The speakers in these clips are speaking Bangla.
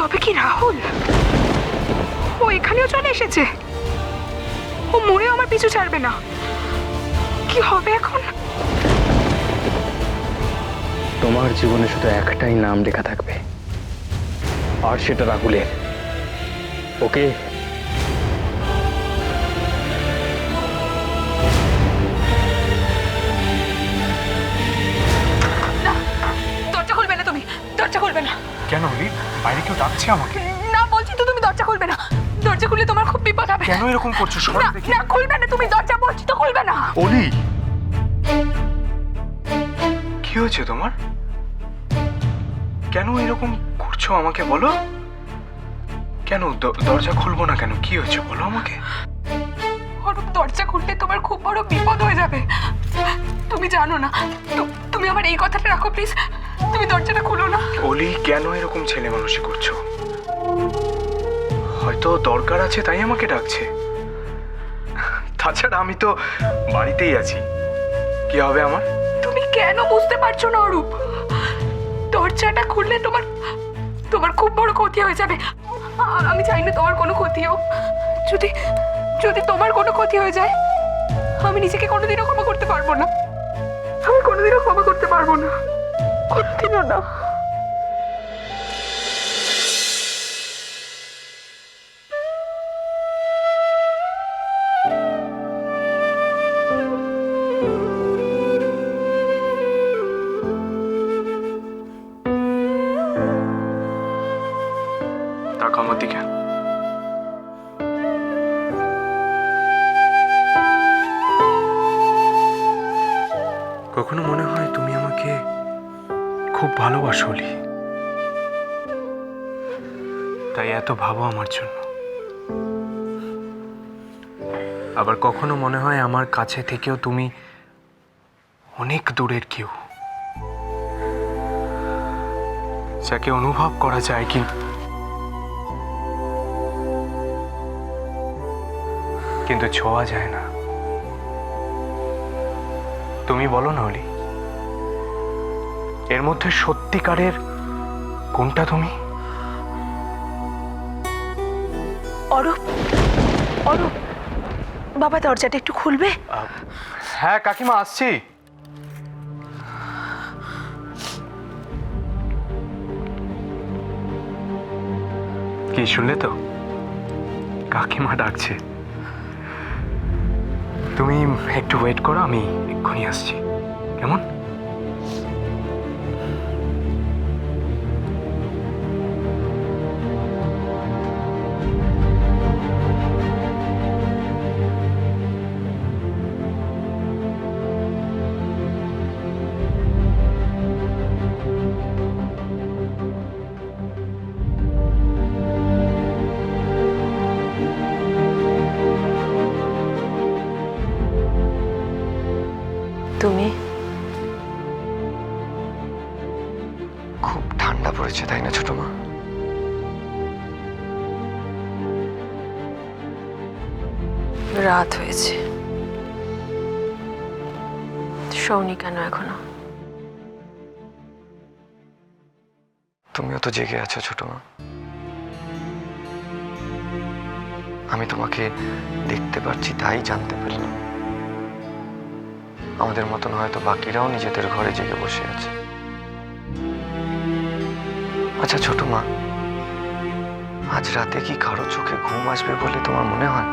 তবে কি রাহুল ও এখানেও চলে এসেছে? ও মরেও আমার পিছু ছাড়বে না। কি হবে এখন? তোমার জীবনে শুধু একটাই নাম লেখা থাকবে, আর সেটা রাহুলের। ওকে? না, দরজা খুলবে না তুমি, দরজা খুলবে না। কেন রি? বাইরে কেউ ডাকছে আমাকে? না, বলছি তো তুমি দরজা খুলবে না। দরজা খুললে তোমার খুব বিপদ হবে। কেন এরকম করছো? সরো না দেখি। না, খুলবে না তুমি দরজা, বলছি তো খুলবে না। অলি, কি হয়েছে তোমার? কেন এরকম করছো আমাকে বলো? কেন দরজা খুলবো না কেন? কি হয়েছে বলো আমাকে। অরূপ, দরজা খুললে তোমার খুব বড় বিপদ হয়ে যাবে। তুমি জানো না। তুমি আমার এই কথাটা রাখো প্লিজ। তুমি দরজাটা খুলো না। অলি, কেন এরকম ছেলে মানুষই করছো? হয়তো দরকার আছে তাই আমাকে ডাকছে। তাছাড়া আমি তো বাড়িতেই আছি। কি হবে আমার? তুমি কেন বুঝতে পারছো না অরূপ? দরজাটা খুললে তোমার তোমার খুব বড় ক্ষতি হয়ে যাবে। আমি চাই না তোমার কোনো ক্ষতি হোক। যদি যদি তোমার কোনো ক্ষতি হয়ে যায়, আমি নিজেকে কোনোদিনও ক্ষমা করতে পারবো না। আমি কোনোদিনও ক্ষমা করতে পারবো না, কোনোদিনও না। তাকাও আমার দিকে। কখনো মনে হয় তুমি আমাকে খুব ভালোবাসো অলি, তাই এত ভাবো আমার জন্য। আবার কখনো মনে হয় আমার কাছে থেকেও তুমি অনেক দূরের কেউ, যাকে অনুভব করা যায় কিন্তু ছোঁয়া যায় না। তুমি বলো না অলি, এর মধ্যে সত্যিকারের কোনটা তুমি? অরূপ, অরূপ, বাবা দরজাটা একটু খুলবে? হ্যাঁ কাকিমা, আসছি। কি শুনলে তো? কাকিমা ডাকছে। তুমি একটু ওয়েট করো, আমি এক্ষুনি আসছি। কেমন? তুমি খুব ঠান্ডা পড়েছে তাই না ছোট মা? রাত হয়েছে, শোনি কেন এখনো? তুমিও তো জেগে আছো ছোট মা। আমি তোমাকে দেখতে পাচ্ছি তাই জানতে পারলাম। আমাদের মতন হয়তো বাকিরাও নিজেদের ঘরে জেগে বসে আছে। আচ্ছা ছোট মা, আজ রাতে কি কারো চোখে ঘুম আসবে বলে তোমার মনে হয়?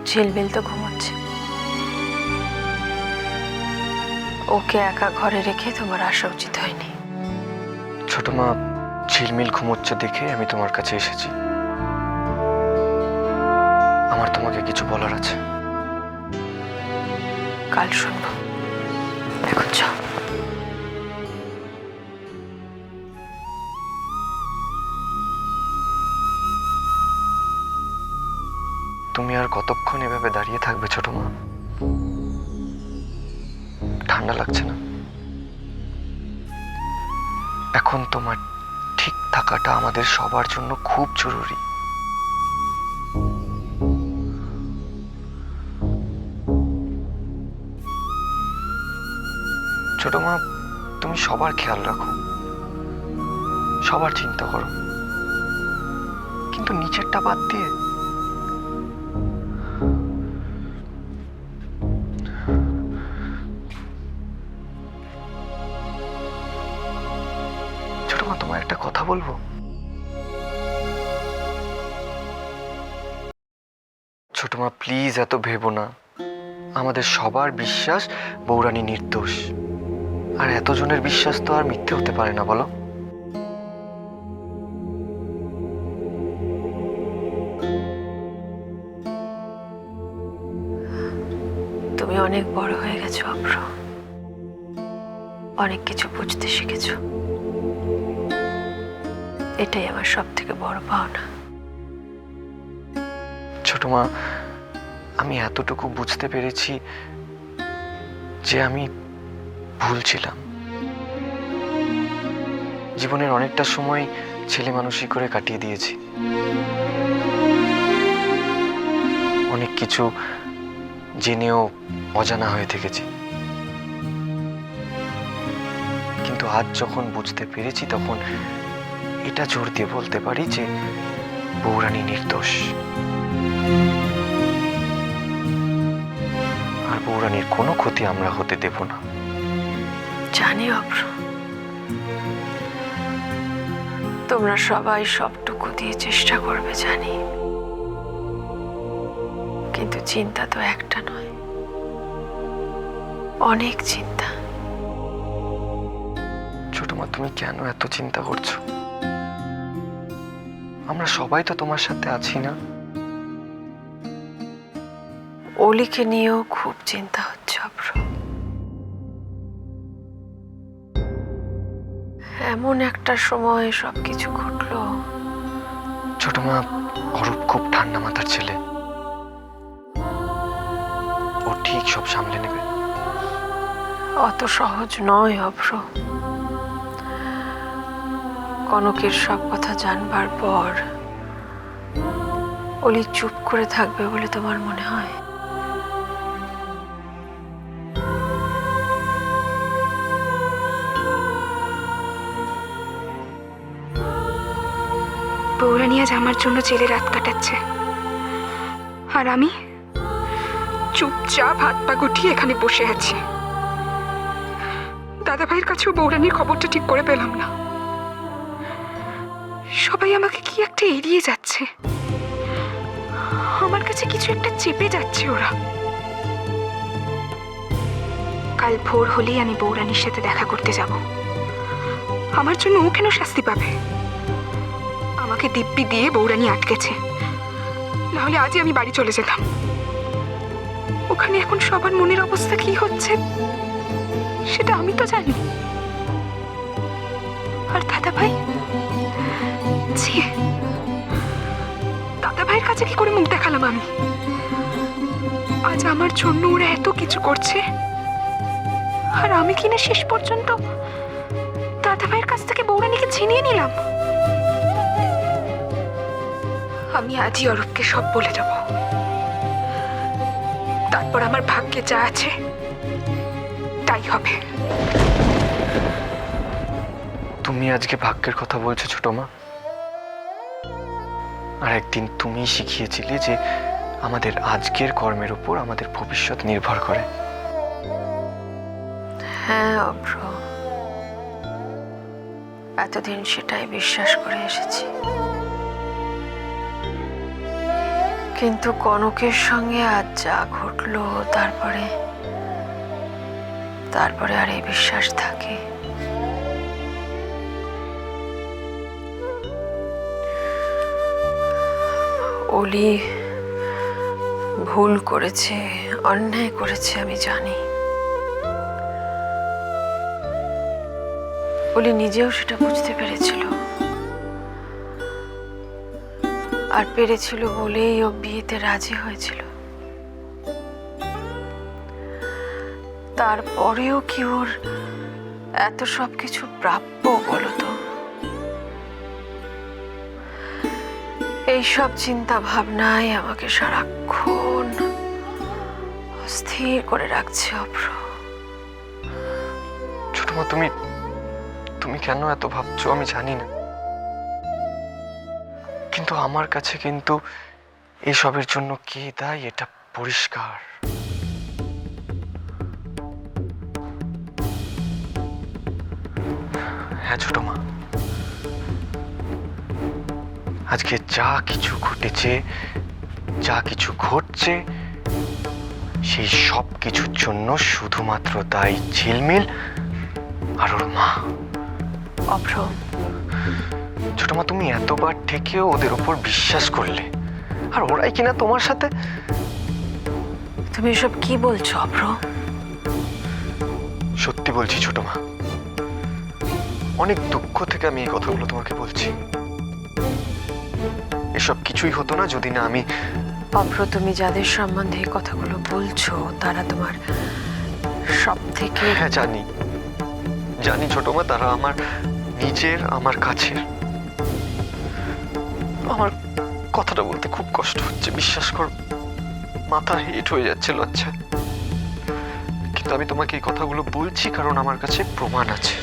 ঝিলমিল তো ঘুমাচ্ছে। ওকে একা ঘরে রেখে তোমার আসা উচিত হয়নি। ছোট মা, ঝিলমিল ঘুমোচ্ছে দেখে আমি তোমার কাছে এসেছি। আমার তোমাকে কিছু বলার আছে। কাল শুনবো, এখন যাও। তুমি আর কতক্ষণ এভাবে দাঁড়িয়ে থাকবে ছোট মা? ঠান্ডা লাগছে না? এখন তোমার ঠিক থাকাটা আমাদের সবার জন্য খুব জরুরি। ছোট মা, তুমি সবার খেয়াল রাখো, সবার চিন্তা করো, কিন্তু নিচেরটা বাদ দিয়ে। ছোট মা, তোমার একটা কথা বলবো? ছোট মা, প্লিজ এত ভেবো না। আমাদের সবার বিশ্বাস বৌরানী নির্দোষ, আর এতজনের বিশ্বাস তো আর মিথ্যে হতে পারে না, বলো? তুমি অনেক বড় হয়ে গেছো অভ্র, অনেক কিছু বুঝতে শিখেছো। এটাই আমার সব থেকে বড় পাওনা। ছোট মা, আমি এতটুকু বুঝতে পেরেছি যে আমি ভুল ছিলাম। জীবনের অনেকটা সময় ছেলে মানুষই করে কাটিয়ে দিয়েছি। অনেক কিছু জেনেও অজানা হয়ে থেকেছি, কিন্তু আজ যখন বুঝতে পেরেছি তখন এটা জোর দিয়ে বলতে পারি যে বৌরানী নির্দোষ, আর বৌরানীর কোনো ক্ষতি আমরা হতে দেব না। জানি অভ্র, তোমরা সবাই সবটুকু দিয়ে চেষ্টা করবে জানি, কিন্তু চিন্তা তো একটা নয়, অনেক চিন্তা। ছোট মা, তুমি কেন এত চিন্তা করছো? আমরা সবাই তো তোমার সাথে আছি না? অলিকে নিয়েও খুব চিন্তা হচ্ছে অভ্র। এমন একটা সময় সবকিছু ঘটলো। ছোট মা, অরূপ খুব ঠান্ডা মাথার ছেলে, ও ঠিক সব সামলে নেবে। অত সহজ নয় অভ্র। কনকের সব কথা জানবার পর অলি চুপ করে থাকবে বলে তোমার মনে হয়? বৌরানী আজ আমার জন্য জেলে রাত কাটাচ্ছে, আর আমি চুপচাপ হাত পা গুটিয়ে এখানে বসে আছি। দাদা ভাইয়ের কাছেও বৌরানীর খবরটা ঠিক করে পেলাম না। সবাই আমাকে কি একটা এড়িয়ে যাচ্ছে, আমার কাছে কিছু একটা চেপে যাচ্ছে ওরা। কাল ভোর হলেই আমি বৌরানীর সাথে দেখা করতে যাব। আমার জন্য ও কেন শাস্তি পাবে? আমাকে দিব্যি দিয়ে বৌরানী আটকেছে, নাহলে আজই আমি বাড়ি চলে যেতাম। ওখানে এখন সবার মনের অবস্থা কি হচ্ছে সেটা আমি তো জানি। আর দাদা ভাই, ছি, দাদা ভাইয়ের কাছে কি করে মুখ দেখালাম আমি? আজ আমার জন্য ওরা এত কিছু করছে, আর আমি কিনা শেষ পর্যন্ত দাদা ভাইয়ের কাছ থেকে বৌরানীকে ছিনিয়ে নিলাম। আমি আজই অরূপকে সব বলে দেব, তারপর আমার ভাগ্যে যা আছে তাই হবে। তুমি আজকে ভাগ্যের কথা বলছো ছোট মা, আর একদিন তুমি শিখিয়েছিলে যে আমাদের আজকের কর্মের উপর আমাদের ভবিষ্যৎ নির্ভর করে। হ্যাঁ অভ্র, এতদিন সেটাই বিশ্বাস করে এসেছি, কিন্তু কনকের সঙ্গে আজ যা ঘটলো তারপরে আর এই বিশ্বাস থাকে? অলি ভুল করেছে, অন্যায় করেছে, আমি জানি। অলি নিজেও সেটা বুঝতে পেরেছিল, আর পেরেছিল বলেই ও বিয়েতে রাজি হয়েছিল। তারপরেও কি ওর এত সবকিছু প্রাপ্য বলো তো? এইসব চিন্তা ভাবনাই আমাকে সারাক্ষণ অস্থির করে রাখছে অভ্র। ছোট মা, তুমি তুমি কেন এত ভাবছো আমি জানি না, কিন্তু আমার কাছে কিন্তু এসবের জন্য কে দায়ী এটা পরিষ্কার। হ্যাঁ ছোট মা, আজকে যা কিছু ঘটেছে, যা কিছু ঘটছে, সেই সব কিছুর জন্য শুধুমাত্র দায়ী ঝিলমিল আর ওর মা। অভ্র, ছোট মা, তুমি এতবার থেকেও ওদের ওপর বিশ্বাস করলে, আর ওরাই কিনা তোমার সাথে। তুমি এসব কি বলছো অভ্র? সত্যি বলছি ছোট মা, অনেক দুঃখ থেকে আমি এই কথাগুলো তোমাকে বলছি। এসব কিছুই হতো না যদি না আমি। অভ্র, তুমি যাদের সম্বন্ধে এই কথাগুলো বলছো তারা তোমার সব থেকে। হ্যাঁ জানি, জানি ছোট মা, তারা আমার নিজের, আমার কাছের। আমার কথাটা বলতে খুব কষ্ট হচ্ছে, বিশ্বাস কর, মাথা হিট হয়ে যাচ্ছে লজ্জায়। কিন্তু আমি তোমাকে এই কথাগুলো বলছি কারণ আমার কাছে প্রমাণ আছে।